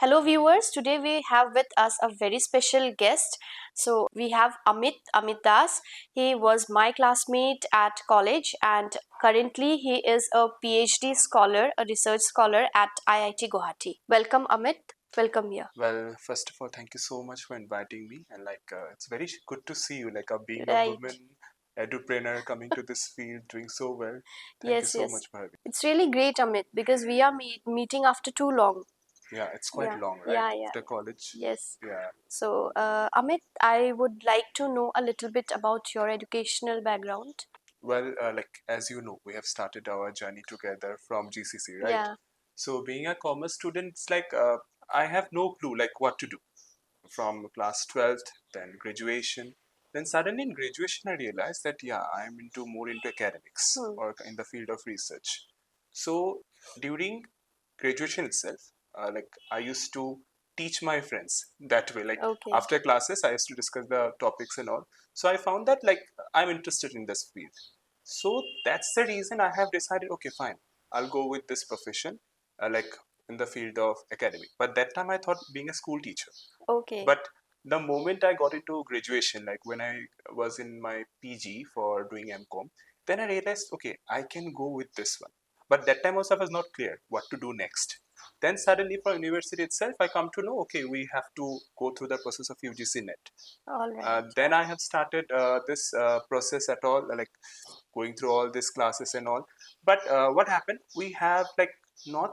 Hello, viewers. Today we have with us a very special guest. So we have Amit Das. He was my classmate at college, and currently he is a PhD scholar, a research scholar at IIT Guwahati. Welcome, Amit. Welcome here. Well, first of all, thank you so much for inviting me, and it's very good to see you. Being a Right. woman entrepreneur coming to this field, doing so well. Thank you Yes, so yes. much for having. It's really great, Amit, because we are meeting after too long. Yeah, it's quite Yeah, long, right? yeah. After college. Yes. Yeah. So, Amit, I would like to know a little bit about your educational background. Well, as you know, we have started our journey together from GCC, right? Yeah. So being a commerce student, it's I have no clue what to do from class 12th, then graduation. Then suddenly in graduation, I realized that yeah, I'm more into academics Hmm. or in the field of research. So during graduation itself, I used to teach my friends that way. Okay. After classes, I used to discuss the topics and all. So I found that I'm interested in this field. So that's the reason I have decided, okay, fine, I'll go with this profession, like in the field of academic. But that time I thought being a school teacher. Okay. But the moment I got into graduation, like when I was in my PG for doing MCom, then I realized, okay, I can go with this one. But that time also I was not clear what to do next. Then suddenly for university itself, I come to know, okay, we have to go through the process of UGC NET. All right. Then I have started this process at all, like going through all these classes and all. But what happened? We have not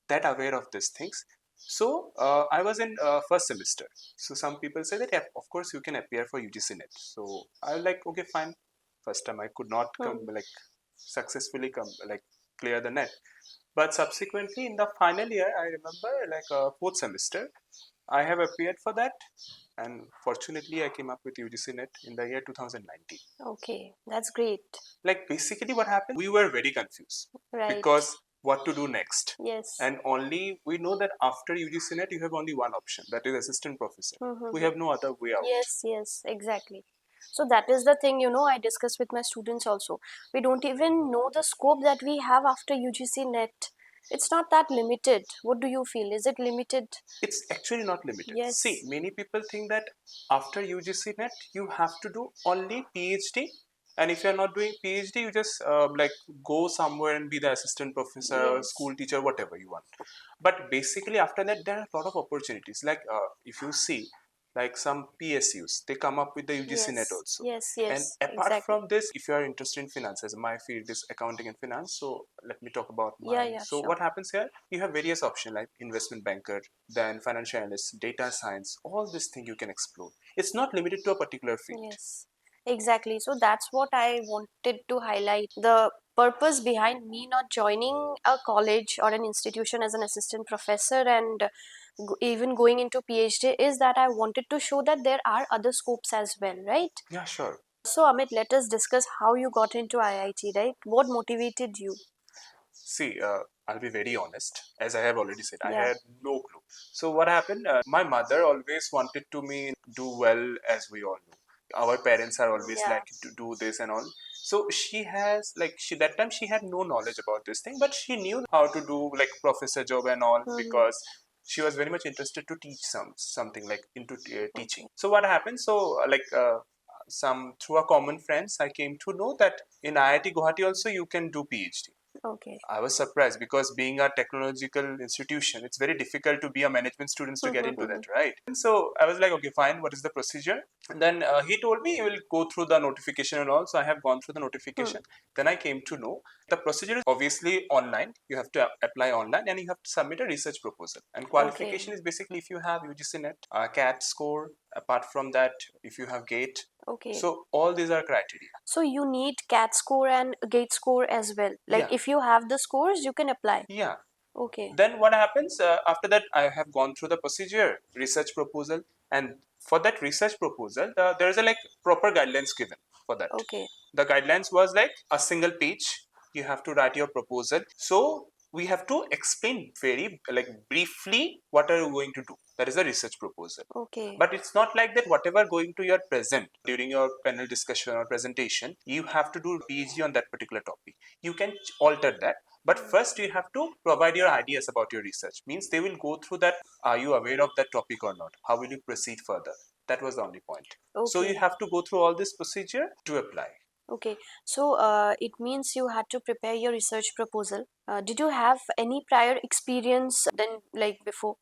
that aware of these things. So I was in first semester. So some people say that yeah, of course you can appear for UGC NET. So I was like, okay, fine. First time I could not come successfully come clear the net. But subsequently in the final year, I remember fourth semester, I have appeared for that, and fortunately I came up with UGC NET in the year 2019. Okay, that's great. Like basically what happened, we were very confused Right. because what to do next. Yes. And only we know that after UGC NET you have only one option, that is assistant professor. We have no other way out. Yes, exactly. So that is the thing, I discuss with my students also. We don't even know the scope that we have after UGC NET. It's not that limited. What do you feel? Is it limited? It's actually not limited. Yes. See, many people think that after UGC NET you have to do only PhD, and if you're not doing PhD, you just go somewhere and be the assistant professor or school teacher, whatever you want. But basically after that there are a lot of opportunities. If you see, some PSUs, they come up with the UGC NET also. Yes, And apart from this, if you are interested in finance, as my field is accounting and finance, so let me talk about mine. So what happens here? You have various options like investment banker, then financial analyst, data science, all this thing you can explore. It's not limited to a particular field. Yes, exactly. So that's what I wanted to highlight. The purpose behind me not joining a college or an institution as an assistant professor and even going into PhD is that I wanted to show that there are other scopes as well, right? Yeah, sure. So Amit, let us discuss how you got into IIT, right? What motivated you? See, I'll be very honest. As I have already said, I had no clue. So what happened? My mother always wanted to me do well, as we all know. Our parents are always like to do this and all. So she has she that time she had no knowledge about this thing, but she knew how to do professor job and all because she was very much interested to teach something like into teaching. So what happened? So some through a common friends, I came to know that in IIT Guwahati also you can do PhD. Okay. I was surprised because being a technological institution, it's very difficult to be a management students to get into that, right? And so I was like, okay, fine. What is the procedure? And then he told me you will go through the notification and all. So I have gone through the notification. Then I came to know the procedure is obviously online. You have to apply online and you have to submit a research proposal. And qualification is basically if you have UGC NET, CAT score. Apart from that, if you have GATE. Okay. So all these are criteria. So you need CAT score and GATE score as well. If you have the scores, you can apply. Yeah. Okay. Then what happens after that? I have gone through the procedure, research proposal, and for that research proposal, there is a proper guidelines given for that. Okay. The guidelines was like a single page. You have to write your proposal. So we have to explain very briefly what are you going to do. That is a research proposal. Okay. But it's not like that whatever going to your present during your panel discussion or presentation, you have to do PhD on that particular topic. You can alter that. But first you have to provide your ideas about your research. Means they will go through that. Are you aware of that topic or not? How will you proceed further? That was the only point. So you Okay. have to go through all this procedure to apply. Okay, so it means you had to prepare your research proposal. Did you have any prior experience than like before?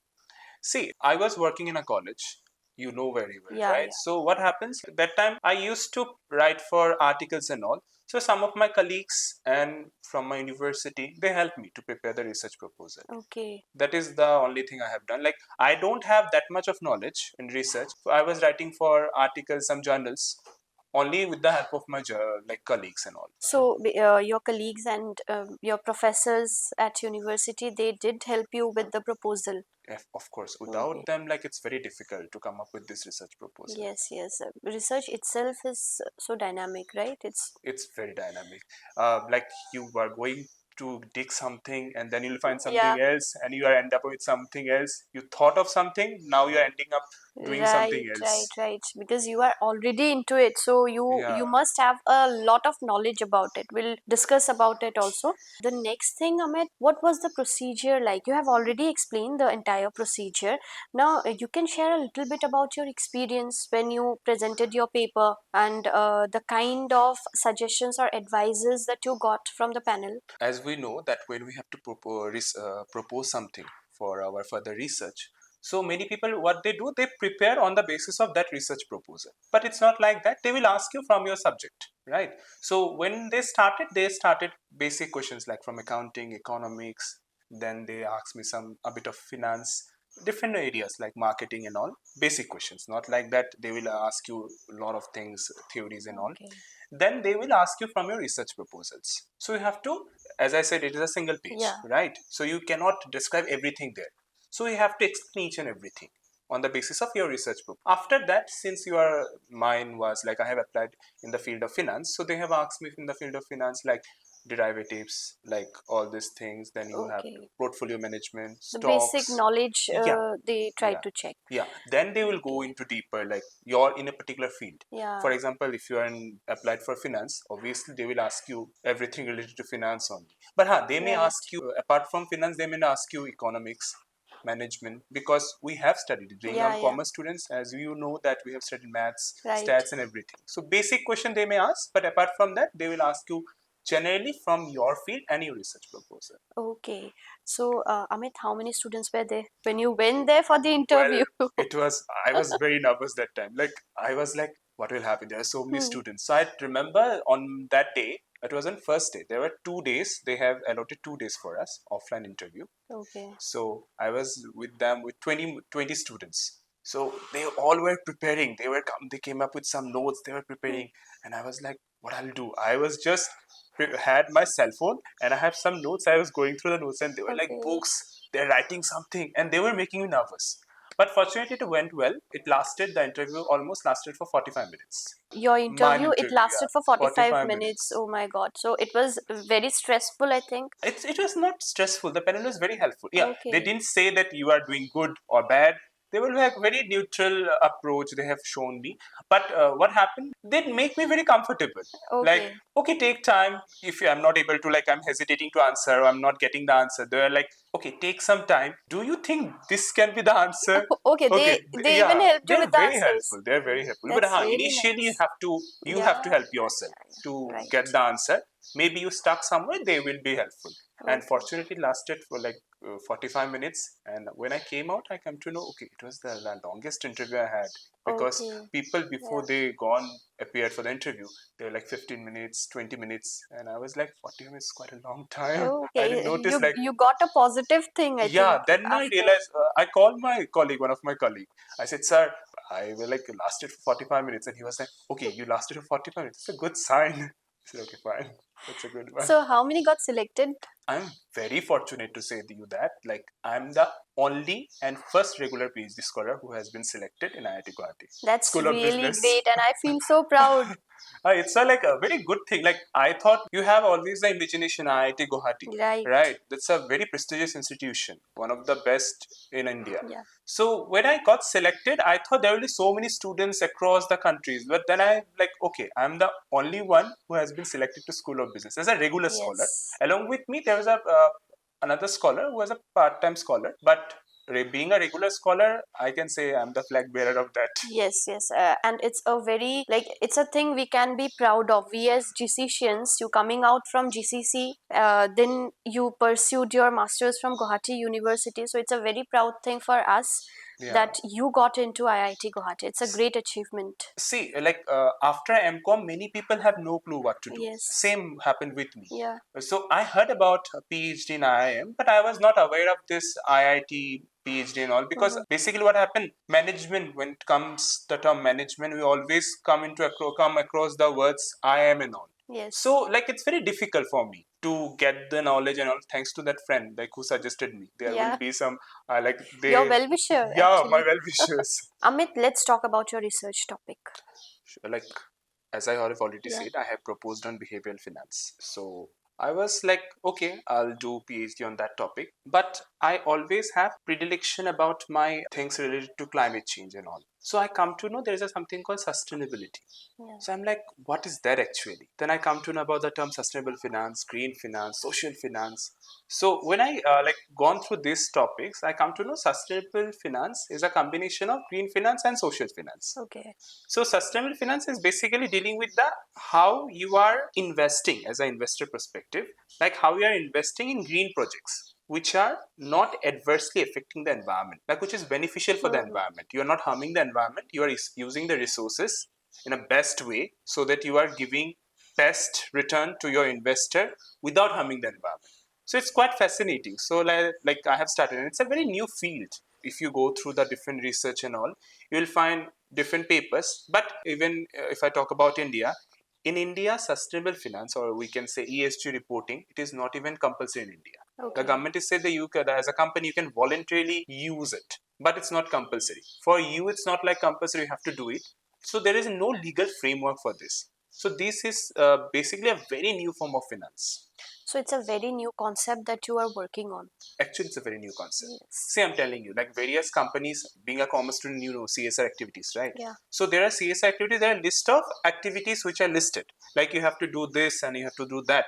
See, I was working in a college. You know very well, Yeah, right? yeah. So what happens that time? I used to write for articles and all. So some of my colleagues and from my university, they helped me to prepare the research proposal. Okay. That is the only thing I have done. Like I don't have that much of knowledge in research. So I was writing for articles, some journals, only with the help of my like colleagues and all. So your colleagues and your professors at university, they did help you with the proposal. Of course, Okay. without them, like it's very difficult to come up with this research proposal. Yes, yes. Research itself is so dynamic, right? It's very dynamic. Like you are going to dig something and then you'll find Yeah. something else and you are end up with something else. You thought of something, now you're ending up doing something Right, right, else. right. Because you are already into it, so you Yeah. must have a lot of knowledge about it. We'll discuss about it also. The next thing, Amit, what was the procedure like? You have already explained the entire procedure. Now you can share a little bit about your experience when you presented your paper and the kind of suggestions or advices that you got from the panel. As we know that when we have to propose something for our further research, so many people what they do, they prepare on the basis of that research proposal, but it's not like that. They will ask you from your subject, right? So when they started basic questions like from accounting, economics, then they asked me some a bit of finance, different areas like marketing and all, basic questions, not like that they will ask you a lot of things, theories and all. Okay. Then they will ask you from your research proposals. So you have to, as I said, it is a single page, Yeah. right? So you cannot describe everything there. So you have to explain each and everything on the basis of your research proposal. After that, since your mine was like I have applied in the field of finance, so they have asked me in the field of finance like derivatives, like all these things. Then you have Okay. portfolio management, The basic stocks. knowledge Yeah, they try yeah, to check. yeah. Then they will go Okay. into deeper, like you're in a particular field. Yeah. For example, if you are applied for finance, obviously they will ask you everything related to finance only. But they may Right. ask you apart from finance, they may ask you economics, management, because we have studied being Yeah, a yeah. commerce students, as you know that we have studied maths, Right. stats and everything. So basic question they may ask, but apart from that they will ask you generally from your field and your research proposal. Okay. So, Amit, how many students were there when you went there for the Well, interview? it was, I was very nervous that time. Like, I was like, what will happen? There are so many Hmm. students. So I remember on that day, it was on first day. There were 2 days. They have allotted 2 days for us, offline interview. Okay. So I was with them with 20 students. So they all were preparing. They came up with some notes. They were Hmm. preparing, and I was like, "What I'll do?" I was just had my cell phone, and I have some notes. I was going through the notes, and they were like Okay. books. They're writing something, and they were making me nervous. But fortunately, it went well. It lasted. The interview almost lasted for 45 minutes. Your Mine interview, it interview, yeah, lasted for 45 45 minutes. minutes. Oh my God. So it was very stressful, I think. It was not stressful. The panel was very helpful. Yeah, they Okay. didn't say that you are doing good or bad. They were like very neutral approach they have shown me. But what happened? They make me very comfortable. Like, Okay. okay, take time. If I'm not able to, like, I'm hesitating to answer or I'm not getting the answer, they're like, okay, take some time. Do you think this can be the answer? Okay. Okay, They even yeah, helped you they're with the very answers. helpful. They're very helpful. But That's really initially nice. you Yeah. have to help Yeah, yourself yeah, to yeah. get Right. the answer. Maybe you stuck somewhere, they will be helpful. And Okay. fortunately it lasted for like 45 minutes, and when I came out I come to know, okay, it was the longest interview I had, because Okay. people before Yeah. they gone appeared for the interview, they were like 15 minutes, 20 minutes, and I was like 40 minutes, quite a long time. I didn't Okay. notice, like, You got a positive thing, I yeah. think, Then I after. realized, I called my colleague, one of my colleague. I said, sir, I will like lasted for 45 minutes, and he was like, okay, you lasted for 45 minutes, it's a good sign. I said, okay, fine, that's a good one. So how many got selected? I'm very fortunate to say to you that, like, I'm the only and first regular PhD scholar who has been selected in IIT Guwahati That's School of really Business. great, and I feel so proud. It's a, like a very good thing. Like I thought, you have always the imagination IIT Guwahati, Right. right? That's a very prestigious institution, one of the best in India. Yeah. So when I got selected, I thought there will be so many students across the countries. But then I like, okay, I'm the only one who has been selected to School of Business as a regular scholar. Yes. Along with me, there was a another scholar who was a part-time scholar, but being a regular scholar, I can say I'm the flag bearer of that. Yes, yes, and it's a very, like, it's a thing we can be proud of. We as GCCians, you coming out from GCC, then you pursued your masters from Guwahati University, so it's a very proud thing for us Yeah. that you got into IIT Guwahati. It's a great achievement. See, like after MCOM, many people have no clue what to do. Yes. Same happened with me. Yeah. So I heard about a PhD in IIM, but I was not aware of this IIT PhD and all, because basically what happened, management, when it comes the term management, we always come across the words IIM and all. Yes. So like it's very difficult for me to get the knowledge and all, thanks to that friend like who suggested me. There will be some like they Your well-wisher. Yeah, actually. my well-wishers. Amit, let's talk about your research topic. Like as I have already said, I have proposed on behavioral finance. So I was like, okay, I'll do PhD on that topic. But I always have predilection about my things related to climate change and all. So I come to know there is something called sustainability. Yeah. So I'm like, what is that actually? Then I come to know about the term sustainable finance, green finance, social finance. So when I like gone through these topics, I come to know sustainable finance is a combination of green finance and social finance. Okay. So sustainable finance is basically dealing with the how you are investing as an investor perspective, like how you are investing in green projects which are not adversely affecting the environment, like which is beneficial for the environment. You are not harming the environment, you are using the resources in a best way so that you are giving best return to your investor without harming the environment. So it's quite fascinating. So like I have started, and it's a very new field. If you go through the different research and all, you will find different papers. But even if I talk about India, in India, sustainable finance, or we can say ESG reporting, it is not even compulsory in India. Okay. The government is said that you can, as a company, you can voluntarily use it, but it's not compulsory. For you, it's not like compulsory, you have to do it. So there is no legal framework for this. So this is basically a very new form of finance. So it's a very new concept that you are working on. Actually, it's a very new concept. Yes. See, I'm telling you, like various companies, being a commerce student, you know CSR activities, right? Yeah. So there are CSR activities, there are a list of activities which are listed. Like you have to do this and you have to do that.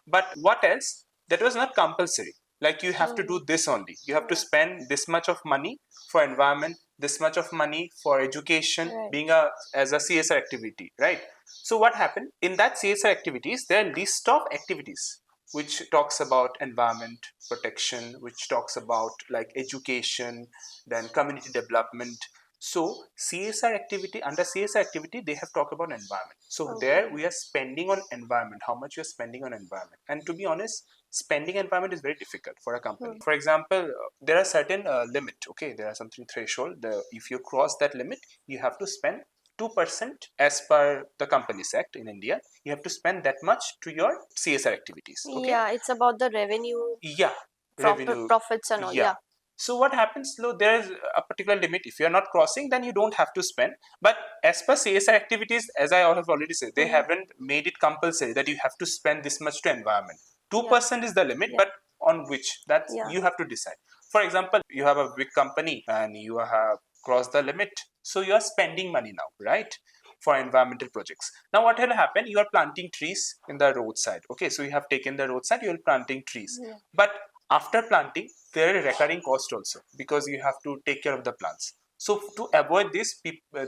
But what else? That was not compulsory. Like you have to do this only. You have to spend this much of money for environment, this much of money for education, being as a CSR activity, right? So what happened? In that CSR activities, there are a list of activities which talks about environment protection, which talks about like education, then community development. So CSR activity, under CSR activity, they have talked about environment. So there we are spending on environment, how much you are spending on environment. And to be honest, spending environment is very difficult for a company. For example, there are certain limit, okay, there are something threshold. If you cross that limit, you have to spend 2% as per the Companies Act in India. You have to spend that much to your CSR activities. Okay? Yeah, it's about the revenue. Yeah, revenue. Profits and all. Yeah. So what happens? Though there is a particular limit. If you are not crossing, then you don't have to spend. But as per CSR activities, as I have already said, they haven't made it compulsory that you have to spend this much to environment. 2% is the limit, but on which that you have to decide. For example, you have a big company and you have crossed the limit, so you are spending money now, right, for environmental projects. Now what will happen, you are planting trees in the roadside. Okay, so you have taken the roadside, you are planting trees, but after planting there is recurring cost also, because you have to take care of the plants. So to avoid this,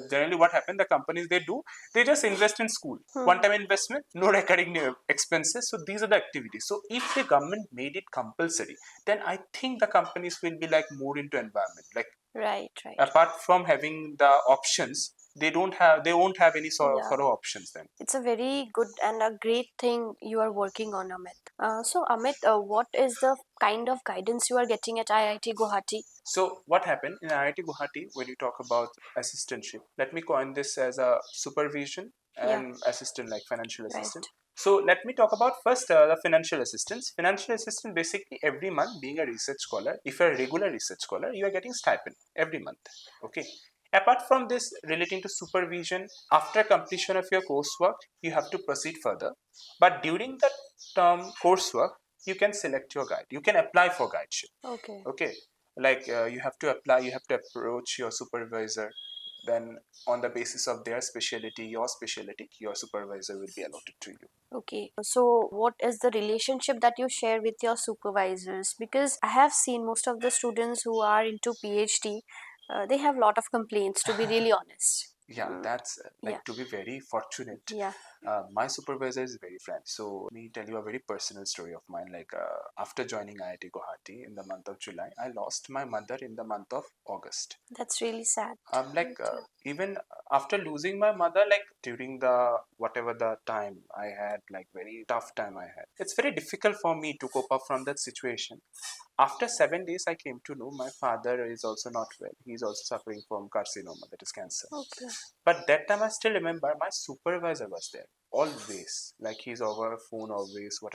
generally what happens, the companies they just invest in school, one time investment, no recurring expenses. So these are the activities. So if the government made it compulsory, then I think the companies will be like more into environment, like right. apart from having the options, they won't have any sort of options then. It's a very good and a great thing you are working on, Amit. So Amit, what is the kind of guidance you are getting at IIT Guwahati? So what happened in IIT Guwahati, when you talk about assistantship, let me coin this as a supervision and assistant, like financial assistant. So let me talk about first the financial assistance. Financial assistant, basically every month, being a research scholar, if you're a regular research scholar, you are getting stipend every month. Okay. Apart from this, relating to supervision, after completion of your coursework, you have to proceed further. But during the term coursework, you can select your guide. You can apply for guideship. Okay. Like you have to apply, you have to approach your supervisor then on the basis of their specialty, your supervisor will be allotted to you. Okay, so what is the relationship that you share with your supervisors? Because I have seen most of the students who are into PhD, they have a lot of complaints, to be really honest. Yeah, that's Yeah, like, to be very fortunate. yeah, My supervisor is very friendly. So let me tell you a very personal story of mine. Like after joining IIT Guwahati in the month of July, I lost my mother in the month of August. that's really sad. Like even after losing my mother, like during the whatever the time I had, like very tough time I had. It's very difficult for me to cope up from that situation. After 7 days, I came to know my father is also not well. He's also suffering from carcinoma, that is cancer. Okay. But that time I still remember my supervisor was there always. Like he's over phone always, whatever.